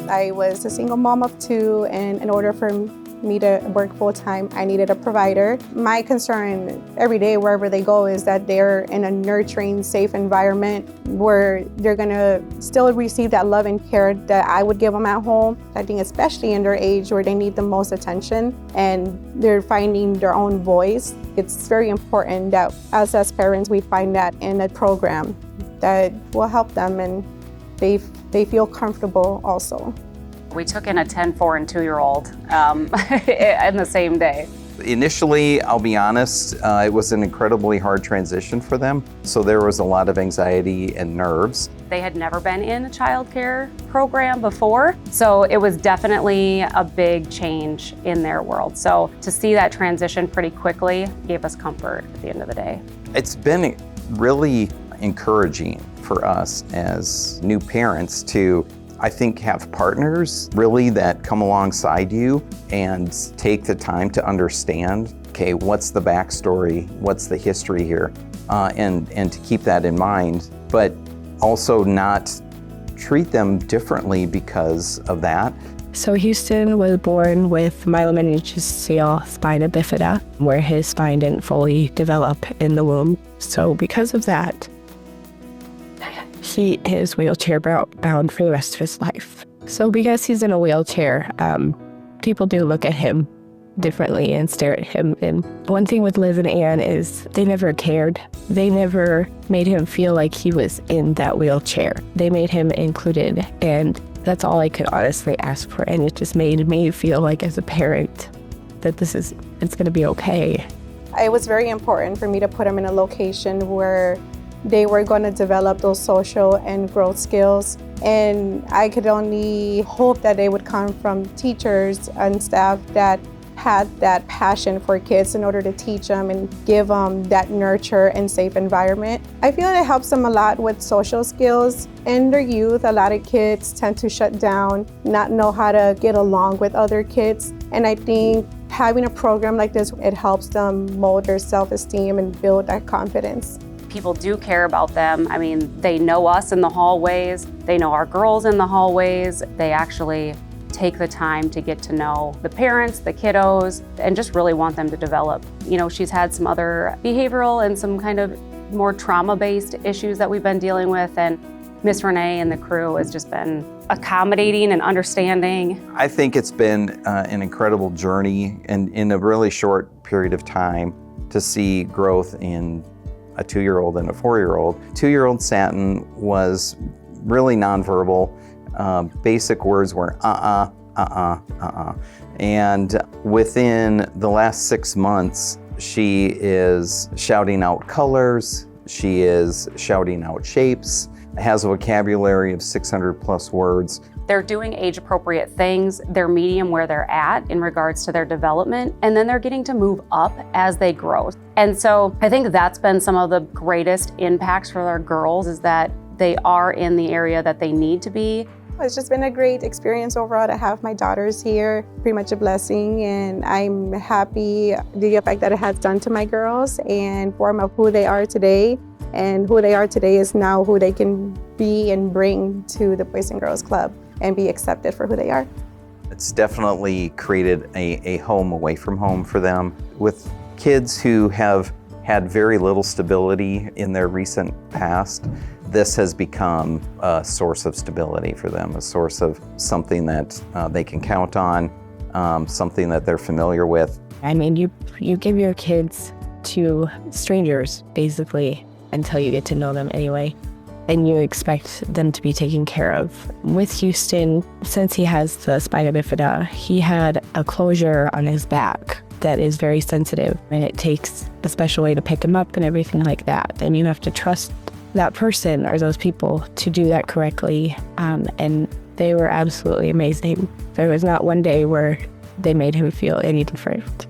I was a single mom of 2, and in order for me to work full-time, I needed a provider. My concern every day, wherever they go, is that they're in a nurturing, safe environment where they're gonna still receive that love and care that I would give them at home. I think especially in their age where they need the most attention and they're finding their own voice, it's very important that us as parents, we find that in a program that will help them and they feel comfortable also. We took in a 10, 4, and 2-year-old in the same day. Initially, I'll be honest, it was an incredibly hard transition for them. So there was a lot of anxiety and nerves. They had never been in a child care program before, so it was definitely a big change in their world. So to see that transition pretty quickly gave us comfort at the end of the day. It's been really encouraging for us as new parents to, I think, have partners really that come alongside you and take the time to understand, okay, what's the backstory, what's the history here, and to keep that in mind, but also not treat them differently because of that. So Houston was born with myelomeningocele spina bifida, where his spine didn't fully develop in the womb. So because of that, he is wheelchair bound for the rest of his life. So because he's in a wheelchair, people do look at him differently and stare at him. And one thing with Liz and Ann is they never cared. They never made him feel like he was in that wheelchair. They made him included, and that's all I could honestly ask for. And it just made me feel like, as a parent, that it's gonna be okay. It was very important for me to put him in a location where they were going to develop those social and growth skills. And I could only hope that they would come from teachers and staff that had that passion for kids in order to teach them and give them that nurture and safe environment. I feel it helps them a lot with social skills. In their youth, a lot of kids tend to shut down, not know how to get along with other kids. And I think having a program like this, it helps them mold their self-esteem and build that confidence. People do care about them. I mean, they know us in the hallways. They know our girls in the hallways. They actually take the time to get to know the parents, the kiddos, and just really want them to develop. You know, she's had some other behavioral and some kind of more trauma-based issues that we've been dealing with, and Miss Renee and the crew has just been accommodating and understanding. I think it's been an incredible journey, and in a really short period of time to see growth in a 2-year-old and a 4-year-old. 2-year-old Satin was really nonverbal. Basic words were And within the last 6 months, she is shouting out colors, she is shouting out shapes, has a vocabulary of 600 plus words. They're doing age-appropriate things. They're medium where they're at in regards to their development, and then they're getting to move up as they grow. And so I think that's been some of the greatest impacts for our girls, is that they are in the area that they need to be. It's just been a great experience overall to have my daughters here, pretty much a blessing, and I'm happy the effect that it has done to my girls and form of who they are today. And who they are today is now who they can be and bring to the Boys and Girls Club and be accepted for who they are. It's definitely created a home away from home for them. With kids who have had very little stability in their recent past, this has become a source of stability for them, a source of something that they can count on, something that they're familiar with. I mean, you give your kids to strangers, basically, until you get to know them anyway, and you expect them to be taken care of. With Houston, since he has the spina bifida, he had a closure on his back that is very sensitive, and it takes a special way to pick him up and everything like that. And you have to trust that person or those people to do that correctly, and they were absolutely amazing. There was not one day where they made him feel any different.